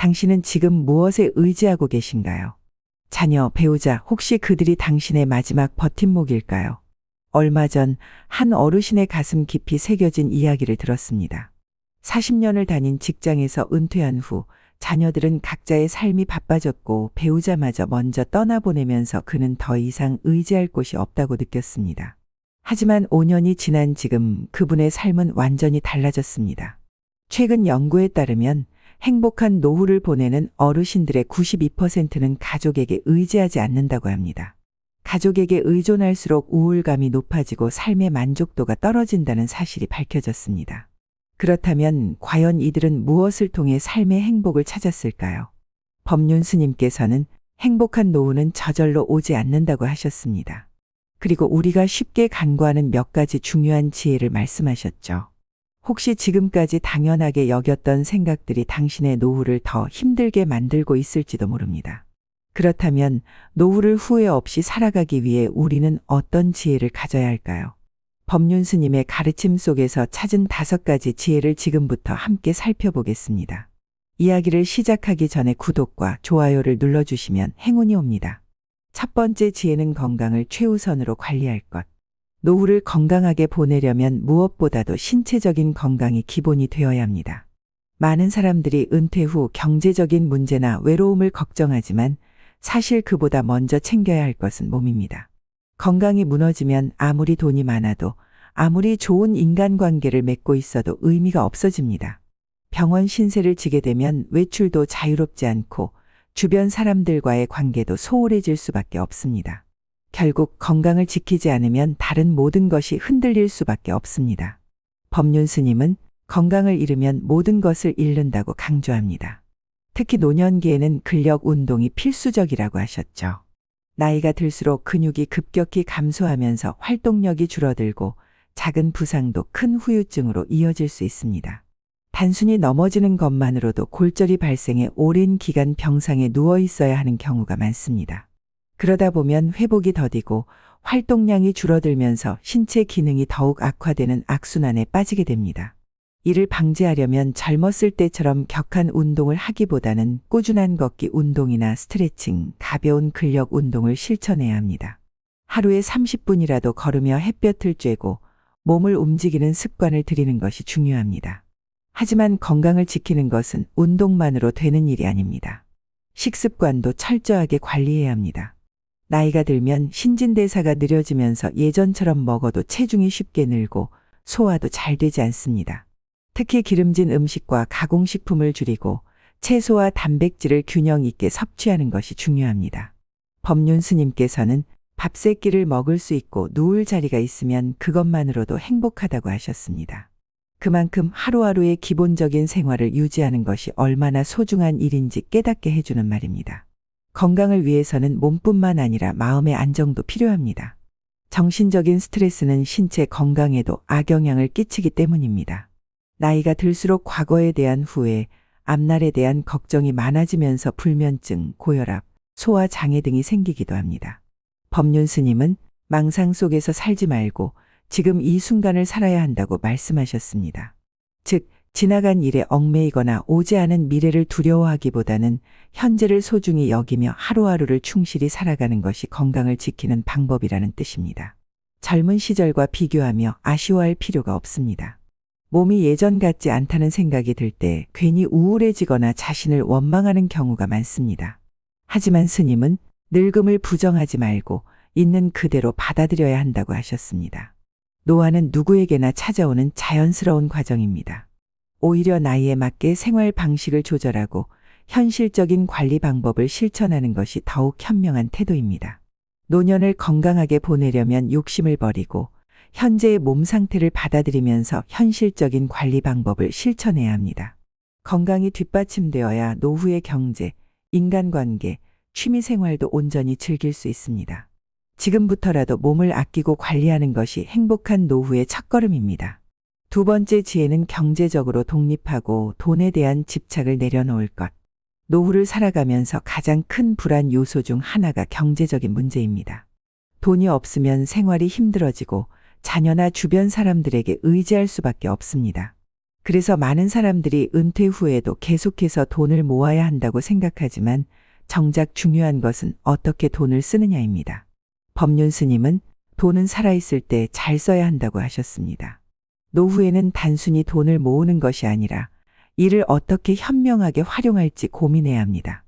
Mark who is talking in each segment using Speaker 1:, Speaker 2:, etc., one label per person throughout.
Speaker 1: 당신은 지금 무엇에 의지하고 계신가요? 자녀, 배우자, 혹시 그들이 당신의 마지막 버팀목일까요? 얼마 전 한 어르신의 가슴 깊이 새겨진 이야기를 들었습니다. 40년을 다닌 직장에서 은퇴한 후 자녀들은 각자의 삶이 바빠졌고 배우자마저 먼저 떠나보내면서 그는 더 이상 의지할 곳이 없다고 느꼈습니다. 하지만 5년이 지난 지금 그분의 삶은 완전히 달라졌습니다. 최근 연구에 따르면 행복한 노후를 보내는 어르신들의 92%는 가족에게 의지하지 않는다고 합니다. 가족에게 의존할수록 우울감이 높아지고 삶의 만족도가 떨어진다는 사실이 밝혀졌습니다. 그렇다면 과연 이들은 무엇을 통해 삶의 행복을 찾았을까요? 법륜 스님께서는 행복한 노후는 저절로 오지 않는다고 하셨습니다. 그리고 우리가 쉽게 간과하는 몇 가지 중요한 지혜를 말씀하셨죠. 혹시 지금까지 당연하게 여겼던 생각들이 당신의 노후를 더 힘들게 만들고 있을지도 모릅니다. 그렇다면 노후를 후회 없이 살아가기 위해 우리는 어떤 지혜를 가져야 할까요? 법륜 스님의 가르침 속에서 찾은 5가지 지혜를 지금부터 함께 살펴보겠습니다. 이야기를 시작하기 전에 구독과 좋아요를 눌러주시면 행운이 옵니다. 첫 번째 지혜는 건강을 최우선으로 관리할 것. 노후를 건강하게 보내려면 무엇보다도 신체적인 건강이 기본이 되어야 합니다. 많은 사람들이 은퇴 후 경제적인 문제나 외로움을 걱정하지만 사실 그보다 먼저 챙겨야 할 것은 몸입니다. 건강이 무너지면 아무리 돈이 많아도 아무리 좋은 인간관계를 맺고 있어도 의미가 없어집니다. 병원 신세를 지게 되면 외출도 자유롭지 않고 주변 사람들과의 관계도 소홀해질 수밖에 없습니다. 결국 건강을 지키지 않으면 다른 모든 것이 흔들릴 수밖에 없습니다. 법륜 스님은 건강을 잃으면 모든 것을 잃는다고 강조합니다. 특히 노년기에는 근력 운동이 필수적이라고 하셨죠. 나이가 들수록 근육이 급격히 감소하면서 활동력이 줄어들고 작은 부상도 큰 후유증으로 이어질 수 있습니다. 단순히 넘어지는 것만으로도 골절이 발생해 오랜 기간 병상에 누워 있어야 하는 경우가 많습니다. 그러다 보면 회복이 더디고 활동량이 줄어들면서 신체 기능이 더욱 악화되는 악순환에 빠지게 됩니다. 이를 방지하려면 젊었을 때처럼 격한 운동을 하기보다는 꾸준한 걷기 운동이나 스트레칭, 가벼운 근력 운동을 실천해야 합니다. 하루에 30분이라도 걸으며 햇볕을 쬐고 몸을 움직이는 습관을 들이는 것이 중요합니다. 하지만 건강을 지키는 것은 운동만으로 되는 일이 아닙니다. 식습관도 철저하게 관리해야 합니다. 나이가 들면 신진대사가 느려지면서 예전처럼 먹어도 체중이 쉽게 늘고 소화도 잘 되지 않습니다. 특히 기름진 음식과 가공식품을 줄이고 채소와 단백질을 균형 있게 섭취하는 것이 중요합니다. 법륜 스님께서는 밥 3끼를 먹을 수 있고 누울 자리가 있으면 그것만으로도 행복하다고 하셨습니다. 그만큼 하루하루의 기본적인 생활을 유지하는 것이 얼마나 소중한 일인지 깨닫게 해주는 말입니다. 건강을 위해서는 몸뿐만 아니라 마음의 안정도 필요합니다. 정신적인 스트레스는 신체 건강에도 악영향을 끼치기 때문입니다. 나이가 들수록 과거에 대한 후회, 앞날에 대한 걱정이 많아지면서 불면증, 고혈압, 소화 장애 등이 생기기도 합니다. 법륜 스님은 망상 속에서 살지 말고 지금 이 순간을 살아야 한다고 말씀하셨습니다. 즉, 지나간 일에 얽매이거나 오지 않은 미래를 두려워하기보다는 현재를 소중히 여기며 하루하루를 충실히 살아가는 것이 건강을 지키는 방법이라는 뜻입니다. 젊은 시절과 비교하며 아쉬워할 필요가 없습니다. 몸이 예전 같지 않다는 생각이 들 때 괜히 우울해지거나 자신을 원망하는 경우가 많습니다. 하지만 스님은 늙음을 부정하지 말고 있는 그대로 받아들여야 한다고 하셨습니다. 노화는 누구에게나 찾아오는 자연스러운 과정입니다. 오히려 나이에 맞게 생활 방식을 조절하고 현실적인 관리 방법을 실천하는 것이 더욱 현명한 태도입니다. 노년을 건강하게 보내려면 욕심을 버리고 현재의 몸 상태를 받아들이면서 현실적인 관리 방법을 실천해야 합니다. 건강이 뒷받침되어야 노후의 경제, 인간관계, 취미생활도 온전히 즐길 수 있습니다. 지금부터라도 몸을 아끼고 관리하는 것이 행복한 노후의 첫걸음입니다. 두 번째 지혜는 경제적으로 독립하고 돈에 대한 집착을 내려놓을 것. 노후를 살아가면서 가장 큰 불안 요소 중 하나가 경제적인 문제입니다. 돈이 없으면 생활이 힘들어지고 자녀나 주변 사람들에게 의지할 수밖에 없습니다. 그래서 많은 사람들이 은퇴 후에도 계속해서 돈을 모아야 한다고 생각하지만 정작 중요한 것은 어떻게 돈을 쓰느냐입니다. 법륜 스님은 돈은 살아있을 때 잘 써야 한다고 하셨습니다. 노후에는 단순히 돈을 모으는 것이 아니라 이를 어떻게 현명하게 활용할지 고민해야 합니다.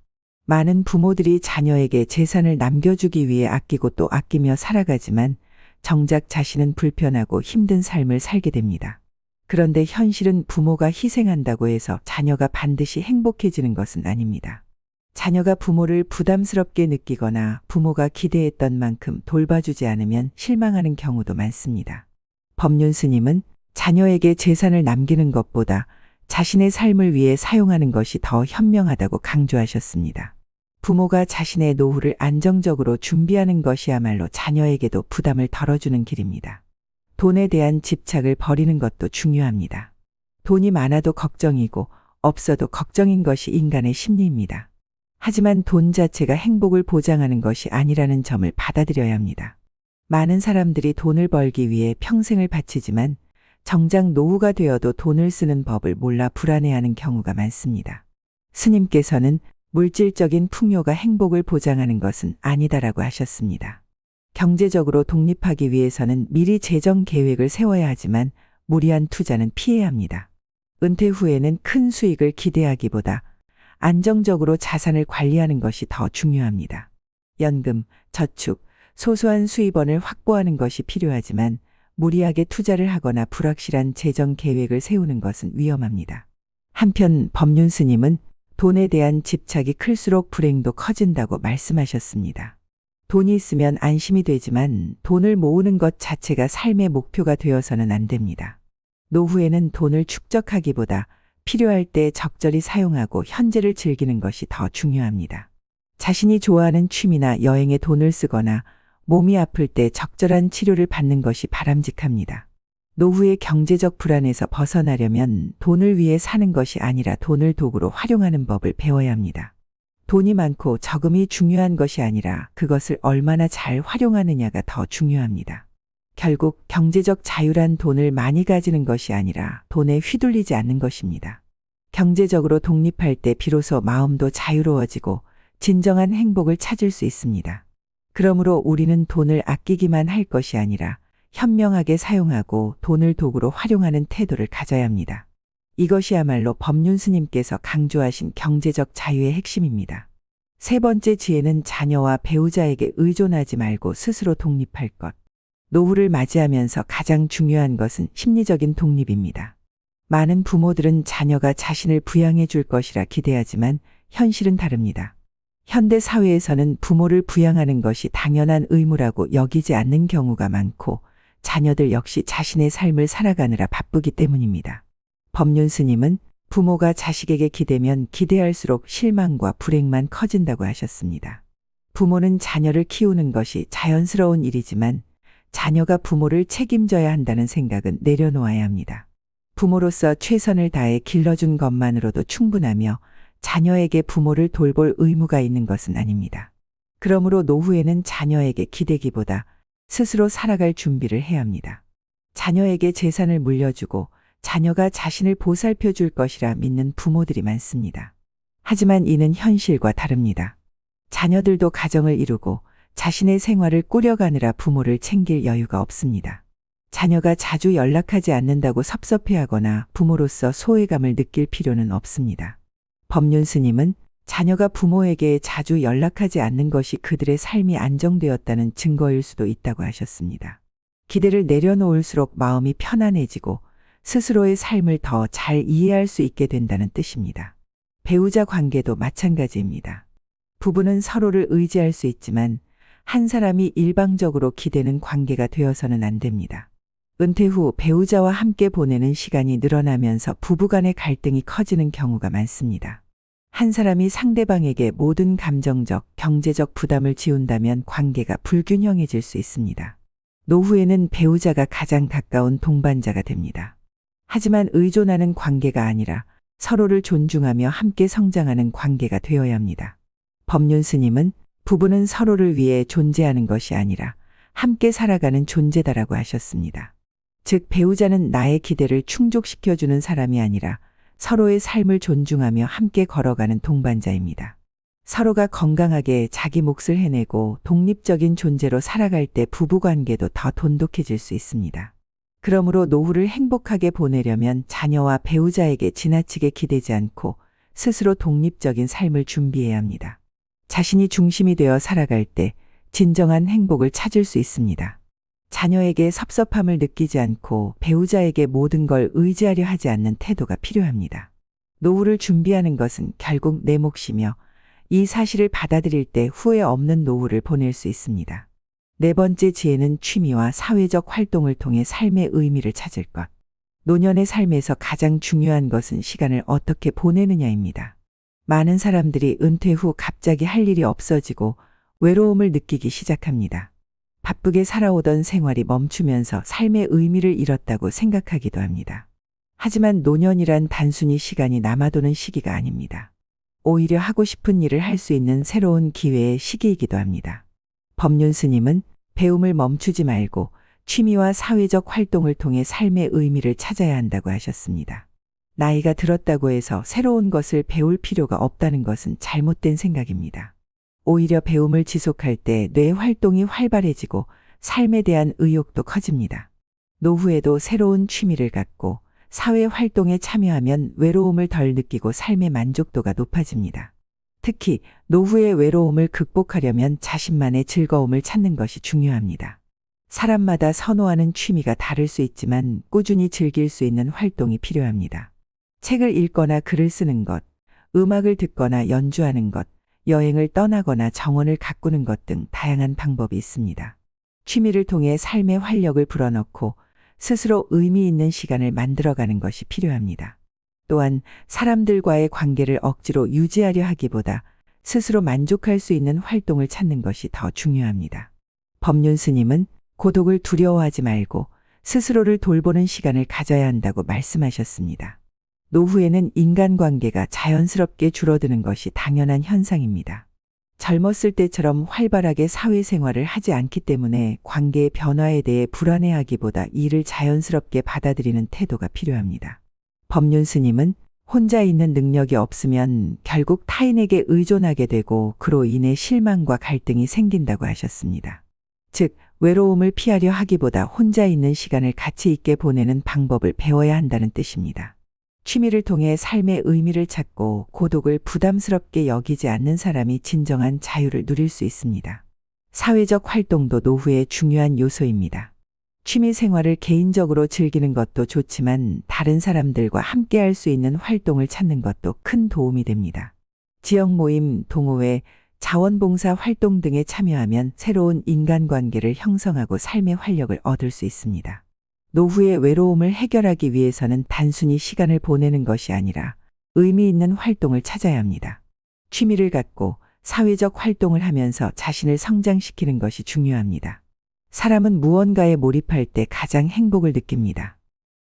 Speaker 1: 많은 부모들이 자녀에게 재산을 남겨주기 위해 아끼고 또 아끼며 살아가지만 정작 자신은 불편하고 힘든 삶을 살게 됩니다. 그런데 현실은 부모가 희생한다고 해서 자녀가 반드시 행복해지는 것은 아닙니다. 자녀가 부모를 부담스럽게 느끼거나 부모가 기대했던 만큼 돌봐주지 않으면 실망하는 경우도 많습니다. 법륜 스님은 자녀에게 재산을 남기는 것보다 자신의 삶을 위해 사용하는 것이 더 현명하다고 강조하셨습니다. 부모가 자신의 노후를 안정적으로 준비하는 것이야말로 자녀에게도 부담을 덜어주는 길입니다. 돈에 대한 집착을 버리는 것도 중요합니다. 돈이 많아도 걱정이고 없어도 걱정인 것이 인간의 심리입니다. 하지만 돈 자체가 행복을 보장하는 것이 아니라는 점을 받아들여야 합니다. 많은 사람들이 돈을 벌기 위해 평생을 바치지만 정작 노후가 되어도 돈을 쓰는 법을 몰라 불안해하는 경우가 많습니다. 스님께서는 물질적인 풍요가 행복을 보장하는 것은 아니다라고 하셨습니다. 경제적으로 독립하기 위해서는 미리 재정 계획을 세워야 하지만 무리한 투자는 피해야 합니다. 은퇴 후에는 큰 수익을 기대하기보다 안정적으로 자산을 관리하는 것이 더 중요합니다. 연금, 저축, 소소한 수입원을 확보하는 것이 필요하지만 무리하게 투자를 하거나 불확실한 재정 계획을 세우는 것은 위험합니다. 한편 법륜 스님은 돈에 대한 집착이 클수록 불행도 커진다고 말씀하셨습니다. 돈이 있으면 안심이 되지만 돈을 모으는 것 자체가 삶의 목표가 되어서는 안 됩니다. 노후에는 돈을 축적하기보다 필요할 때 적절히 사용하고 현재를 즐기는 것이 더 중요합니다. 자신이 좋아하는 취미나 여행에 돈을 쓰거나 몸이 아플 때 적절한 치료를 받는 것이 바람직합니다. 노후의 경제적 불안에서 벗어나려면 돈을 위해 사는 것이 아니라 돈을 도구로 활용하는 법을 배워야 합니다. 돈이 많고 적음이 중요한 것이 아니라 그것을 얼마나 잘 활용하느냐가 더 중요합니다. 결국 경제적 자유란 돈을 많이 가지는 것이 아니라 돈에 휘둘리지 않는 것입니다. 경제적으로 독립할 때 비로소 마음도 자유로워지고 진정한 행복을 찾을 수 있습니다. 그러므로 우리는 돈을 아끼기만 할 것이 아니라 현명하게 사용하고 돈을 도구로 활용하는 태도를 가져야 합니다. 이것이야말로 법륜 스님께서 강조하신 경제적 자유의 핵심입니다. 세 번째 지혜는 자녀와 배우자에게 의존하지 말고 스스로 독립할 것. 노후를 맞이하면서 가장 중요한 것은 심리적인 독립입니다. 많은 부모들은 자녀가 자신을 부양해 줄 것이라 기대하지만 현실은 다릅니다. 현대 사회에서는 부모를 부양하는 것이 당연한 의무라고 여기지 않는 경우가 많고 자녀들 역시 자신의 삶을 살아가느라 바쁘기 때문입니다. 법륜 스님은 부모가 자식에게 기대면 기대할수록 실망과 불행만 커진다고 하셨습니다. 부모는 자녀를 키우는 것이 자연스러운 일이지만 자녀가 부모를 책임져야 한다는 생각은 내려놓아야 합니다. 부모로서 최선을 다해 길러준 것만으로도 충분하며 자녀에게 부모를 돌볼 의무가 있는 것은 아닙니다. 그러므로 노후에는 자녀에게 기대기보다 스스로 살아갈 준비를 해야 합니다. 자녀에게 재산을 물려주고 자녀가 자신을 보살펴 줄 것이라 믿는 부모들이 많습니다. 하지만 이는 현실과 다릅니다. 자녀들도 가정을 이루고 자신의 생활을 꾸려가느라 부모를 챙길 여유가 없습니다. 자녀가 자주 연락하지 않는다고 섭섭해하거나 부모로서 소외감을 느낄 필요는 없습니다. 법륜 스님은 자녀가 부모에게 자주 연락하지 않는 것이 그들의 삶이 안정되었다는 증거일 수도 있다고 하셨습니다. 기대를 내려놓을수록 마음이 편안해지고 스스로의 삶을 더 잘 이해할 수 있게 된다는 뜻입니다. 배우자 관계도 마찬가지입니다. 부부는 서로를 의지할 수 있지만 한 사람이 일방적으로 기대는 관계가 되어서는 안 됩니다. 은퇴 후 배우자와 함께 보내는 시간이 늘어나면서 부부간의 갈등이 커지는 경우가 많습니다. 한 사람이 상대방에게 모든 감정적, 경제적 부담을 지운다면 관계가 불균형해질 수 있습니다. 노후에는 배우자가 가장 가까운 동반자가 됩니다. 하지만 의존하는 관계가 아니라 서로를 존중하며 함께 성장하는 관계가 되어야 합니다. 법륜 스님은 부부는 서로를 위해 존재하는 것이 아니라 함께 살아가는 존재다라고 하셨습니다. 즉 배우자는 나의 기대를 충족시켜주는 사람이 아니라 서로의 삶을 존중하며 함께 걸어가는 동반자입니다. 서로가 건강하게 자기 몫을 해내고 독립적인 존재로 살아갈 때 부부관계도 더 돈독해질 수 있습니다. 그러므로 노후를 행복하게 보내려면 자녀와 배우자에게 지나치게 기대지 않고 스스로 독립적인 삶을 준비해야 합니다. 자신이 중심이 되어 살아갈 때 진정한 행복을 찾을 수 있습니다. 자녀에게 섭섭함을 느끼지 않고 배우자에게 모든 걸 의지하려 하지 않는 태도가 필요합니다. 노후를 준비하는 것은 결국 내 몫이며 이 사실을 받아들일 때 후회 없는 노후를 보낼 수 있습니다. 네 번째 지혜는 취미와 사회적 활동을 통해 삶의 의미를 찾을 것. 노년의 삶에서 가장 중요한 것은 시간을 어떻게 보내느냐입니다. 많은 사람들이 은퇴 후 갑자기 할 일이 없어지고 외로움을 느끼기 시작합니다. 바쁘게 살아오던 생활이 멈추면서 삶의 의미를 잃었다고 생각하기도 합니다. 하지만 노년이란 단순히 시간이 남아도는 시기가 아닙니다. 오히려 하고 싶은 일을 할 수 있는 새로운 기회의 시기이기도 합니다. 법륜 스님은 배움을 멈추지 말고 취미와 사회적 활동을 통해 삶의 의미를 찾아야 한다고 하셨습니다. 나이가 들었다고 해서 새로운 것을 배울 필요가 없다는 것은 잘못된 생각입니다. 오히려 배움을 지속할 때 뇌 활동이 활발해지고 삶에 대한 의욕도 커집니다. 노후에도 새로운 취미를 갖고 사회 활동에 참여하면 외로움을 덜 느끼고 삶의 만족도가 높아집니다. 특히 노후의 외로움을 극복하려면 자신만의 즐거움을 찾는 것이 중요합니다. 사람마다 선호하는 취미가 다를 수 있지만 꾸준히 즐길 수 있는 활동이 필요합니다. 책을 읽거나 글을 쓰는 것, 음악을 듣거나 연주하는 것, 여행을 떠나거나 정원을 가꾸는 것 등 다양한 방법이 있습니다. 취미를 통해 삶의 활력을 불어넣고 스스로 의미 있는 시간을 만들어가는 것이 필요합니다. 또한 사람들과의 관계를 억지로 유지하려 하기보다 스스로 만족할 수 있는 활동을 찾는 것이 더 중요합니다. 법륜 스님은 고독을 두려워하지 말고 스스로를 돌보는 시간을 가져야 한다고 말씀하셨습니다. 노후에는 인간관계가 자연스럽게 줄어드는 것이 당연한 현상입니다. 젊었을 때처럼 활발하게 사회생활을 하지 않기 때문에 관계의 변화에 대해 불안해하기보다 이를 자연스럽게 받아들이는 태도가 필요합니다. 법륜 스님은 혼자 있는 능력이 없으면 결국 타인에게 의존하게 되고 그로 인해 실망과 갈등이 생긴다고 하셨습니다. 즉, 외로움을 피하려 하기보다 혼자 있는 시간을 가치 있게 보내는 방법을 배워야 한다는 뜻입니다. 취미를 통해 삶의 의미를 찾고 고독을 부담스럽게 여기지 않는 사람이 진정한 자유를 누릴 수 있습니다. 사회적 활동도 노후의 중요한 요소입니다. 취미 생활을 개인적으로 즐기는 것도 좋지만 다른 사람들과 함께 할 수 있는 활동을 찾는 것도 큰 도움이 됩니다. 지역 모임, 동호회, 자원봉사 활동 등에 참여하면 새로운 인간관계를 형성하고 삶의 활력을 얻을 수 있습니다. 노후의 외로움을 해결하기 위해서는 단순히 시간을 보내는 것이 아니라 의미 있는 활동을 찾아야 합니다. 취미를 갖고 사회적 활동을 하면서 자신을 성장시키는 것이 중요합니다. 사람은 무언가에 몰입할 때 가장 행복을 느낍니다.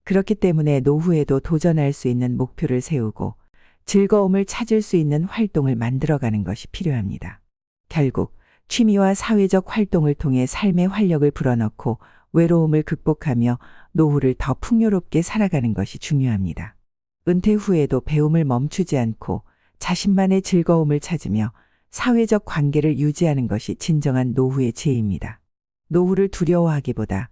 Speaker 1: 그렇기 때문에 노후에도 도전할 수 있는 목표를 세우고 즐거움을 찾을 수 있는 활동을 만들어가는 것이 필요합니다. 결국 취미와 사회적 활동을 통해 삶의 활력을 불어넣고 외로움을 극복하며 노후를 더 풍요롭게 살아가는 것이 중요합니다. 은퇴 후에도 배움을 멈추지 않고 자신만의 즐거움을 찾으며 사회적 관계를 유지하는 것이 진정한 노후의 지혜입니다. 노후를 두려워하기보다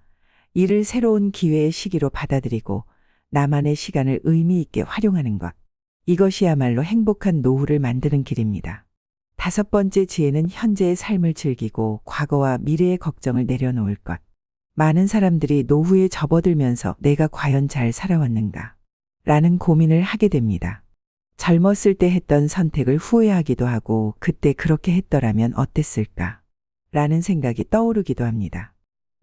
Speaker 1: 이를 새로운 기회의 시기로 받아들이고 나만의 시간을 의미 있게 활용하는 것. 이것이야말로 행복한 노후를 만드는 길입니다. 다섯 번째 지혜는 현재의 삶을 즐기고 과거와 미래의 걱정을 내려놓을 것. 많은 사람들이 노후에 접어들면서 내가 과연 잘 살아왔는가? 라는 고민을 하게 됩니다. 젊었을 때 했던 선택을 후회하기도 하고 그때 그렇게 했더라면 어땠을까? 라는 생각이 떠오르기도 합니다.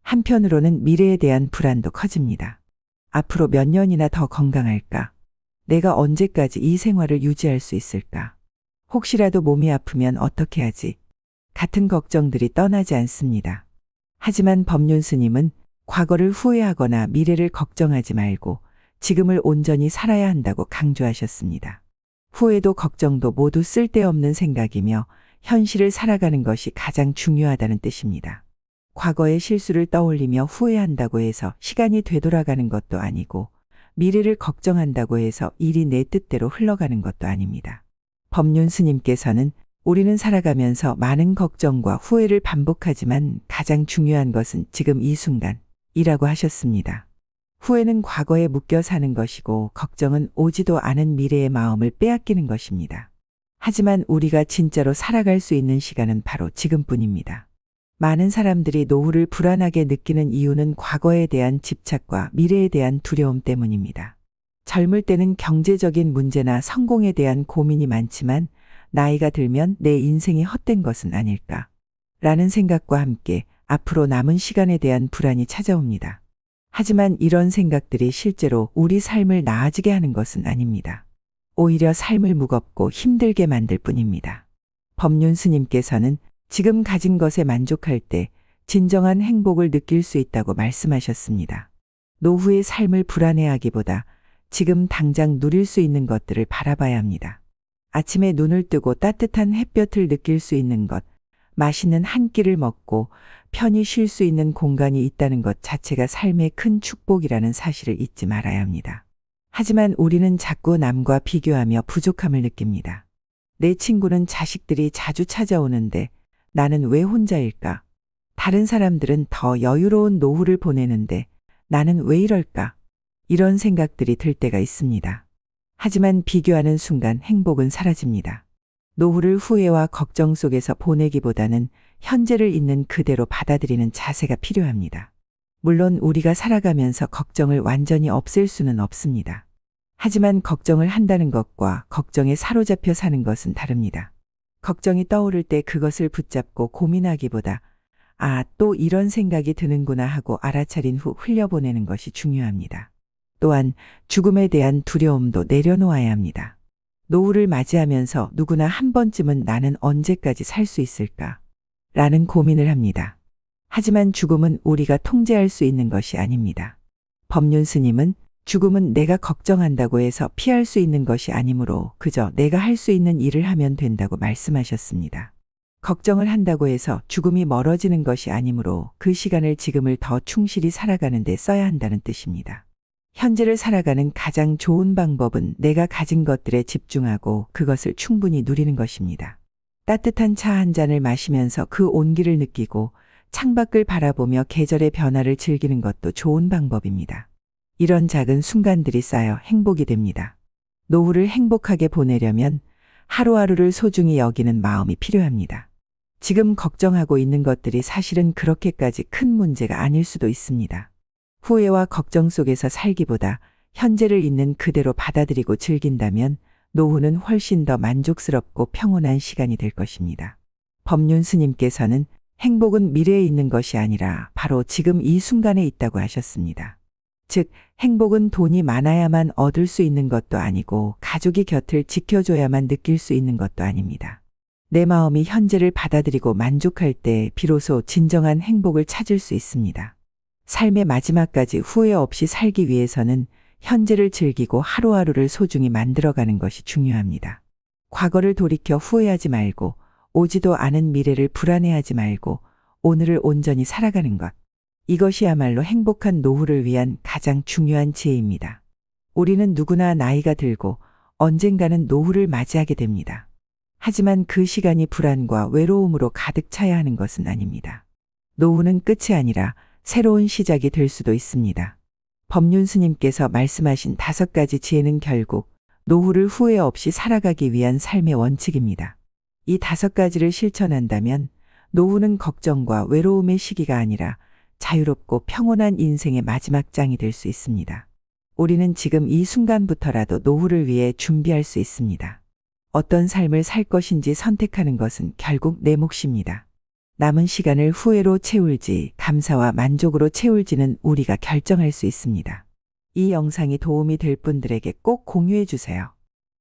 Speaker 1: 한편으로는 미래에 대한 불안도 커집니다. 앞으로 몇 년이나 더 건강할까? 내가 언제까지 이 생활을 유지할 수 있을까? 혹시라도 몸이 아프면 어떻게 하지? 같은 걱정들이 떠나지 않습니다. 하지만 법륜 스님은 과거를 후회하거나 미래를 걱정하지 말고 지금을 온전히 살아야 한다고 강조하셨습니다. 후회도 걱정도 모두 쓸데없는 생각이며 현실을 살아가는 것이 가장 중요하다는 뜻입니다. 과거의 실수를 떠올리며 후회한다고 해서 시간이 되돌아가는 것도 아니고 미래를 걱정한다고 해서 일이 내 뜻대로 흘러가는 것도 아닙니다. 법륜 스님께서는 우리는 살아가면서 많은 걱정과 후회를 반복하지만 가장 중요한 것은 지금 이 순간이라고 하셨습니다. 후회는 과거에 묶여 사는 것이고 걱정은 오지도 않은 미래의 마음을 빼앗기는 것입니다. 하지만 우리가 진짜로 살아갈 수 있는 시간은 바로 지금뿐입니다. 많은 사람들이 노후를 불안하게 느끼는 이유는 과거에 대한 집착과 미래에 대한 두려움 때문입니다. 젊을 때는 경제적인 문제나 성공에 대한 고민이 많지만 나이가 들면 내 인생이 헛된 것은 아닐까 라는 생각과 함께 앞으로 남은 시간에 대한 불안이 찾아옵니다. 하지만 이런 생각들이 실제로 우리 삶을 나아지게 하는 것은 아닙니다. 오히려 삶을 무겁고 힘들게 만들 뿐입니다. 법륜 스님께서는 지금 가진 것에 만족할 때 진정한 행복을 느낄 수 있다고 말씀하셨습니다. 노후의 삶을 불안해하기보다 지금 당장 누릴 수 있는 것들을 바라봐야 합니다. 아침에 눈을 뜨고 따뜻한 햇볕을 느낄 수 있는 것, 맛있는 한 끼를 먹고 편히 쉴 수 있는 공간이 있다는 것 자체가 삶의 큰 축복이라는 사실을 잊지 말아야 합니다. 하지만 우리는 자꾸 남과 비교하며 부족함을 느낍니다. 내 친구는 자식들이 자주 찾아오는데 나는 왜 혼자일까? 다른 사람들은 더 여유로운 노후를 보내는데 나는 왜 이럴까? 이런 생각들이 들 때가 있습니다. 하지만 비교하는 순간 행복은 사라집니다. 노후를 후회와 걱정 속에서 보내기보다는 현재를 있는 그대로 받아들이는 자세가 필요합니다. 물론 우리가 살아가면서 걱정을 완전히 없앨 수는 없습니다. 하지만 걱정을 한다는 것과 걱정에 사로잡혀 사는 것은 다릅니다. 걱정이 떠오를 때 그것을 붙잡고 고민하기보다 또 이런 생각이 드는구나 하고 알아차린 후 흘려보내는 것이 중요합니다. 또한 죽음에 대한 두려움도 내려놓아야 합니다. 노후를 맞이하면서 누구나 한 번쯤은 나는 언제까지 살 수 있을까? 라는 고민을 합니다. 하지만 죽음은 우리가 통제할 수 있는 것이 아닙니다. 법륜 스님은 죽음은 내가 걱정한다고 해서 피할 수 있는 것이 아니므로 그저 내가 할 수 있는 일을 하면 된다고 말씀하셨습니다. 걱정을 한다고 해서 죽음이 멀어지는 것이 아니므로 그 시간을 지금을 더 충실히 살아가는 데 써야 한다는 뜻입니다. 현재를 살아가는 가장 좋은 방법은 내가 가진 것들에 집중하고 그것을 충분히 누리는 것입니다. 따뜻한 차 한 잔을 마시면서 그 온기를 느끼고 창밖을 바라보며 계절의 변화를 즐기는 것도 좋은 방법입니다. 이런 작은 순간들이 쌓여 행복이 됩니다. 노후를 행복하게 보내려면 하루하루를 소중히 여기는 마음이 필요합니다. 지금 걱정하고 있는 것들이 사실은 그렇게까지 큰 문제가 아닐 수도 있습니다. 후회와 걱정 속에서 살기보다 현재를 있는 그대로 받아들이고 즐긴다면 노후는 훨씬 더 만족스럽고 평온한 시간이 될 것입니다. 법륜 스님께서는 행복은 미래에 있는 것이 아니라 바로 지금 이 순간에 있다고 하셨습니다. 즉, 행복은 돈이 많아야만 얻을 수 있는 것도 아니고 가족이 곁을 지켜줘야만 느낄 수 있는 것도 아닙니다. 내 마음이 현재를 받아들이고 만족할 때 비로소 진정한 행복을 찾을 수 있습니다. 삶의 마지막까지 후회 없이 살기 위해서는 현재를 즐기고 하루하루를 소중히 만들어가는 것이 중요합니다. 과거를 돌이켜 후회하지 말고 오지도 않은 미래를 불안해하지 말고 오늘을 온전히 살아가는 것. 이것이야말로 행복한 노후를 위한 가장 중요한 지혜입니다. 우리는 누구나 나이가 들고 언젠가는 노후를 맞이하게 됩니다. 하지만 그 시간이 불안과 외로움으로 가득 차야 하는 것은 아닙니다. 노후는 끝이 아니라 새로운 시작이 될 수도 있습니다. 법륜 스님께서 말씀하신 5가지 지혜는 결국 노후를 후회 없이 살아가기 위한 삶의 원칙입니다. 이 5가지를 실천한다면 노후는 걱정과 외로움의 시기가 아니라 자유롭고 평온한 인생의 마지막 장이 될 수 있습니다. 우리는 지금 이 순간부터라도 노후를 위해 준비할 수 있습니다. 어떤 삶을 살 것인지 선택하는 것은 결국 내 몫입니다. 남은 시간을 후회로 채울지 감사와 만족으로 채울지는 우리가 결정할 수 있습니다. 이 영상이 도움이 될 분들에게 꼭 공유해 주세요.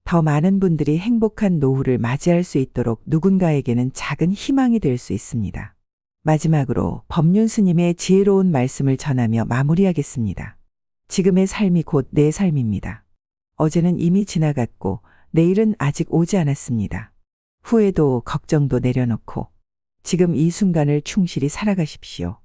Speaker 1: 더 많은 분들이 행복한 노후를 맞이할 수 있도록 누군가에게는 작은 희망이 될 수 있습니다. 마지막으로 법륜 스님의 지혜로운 말씀을 전하며 마무리하겠습니다. 지금의 삶이 곧 내 삶입니다. 어제는 이미 지나갔고 내일은 아직 오지 않았습니다. 후회도 걱정도 내려놓고 지금 이 순간을 충실히 살아가십시오.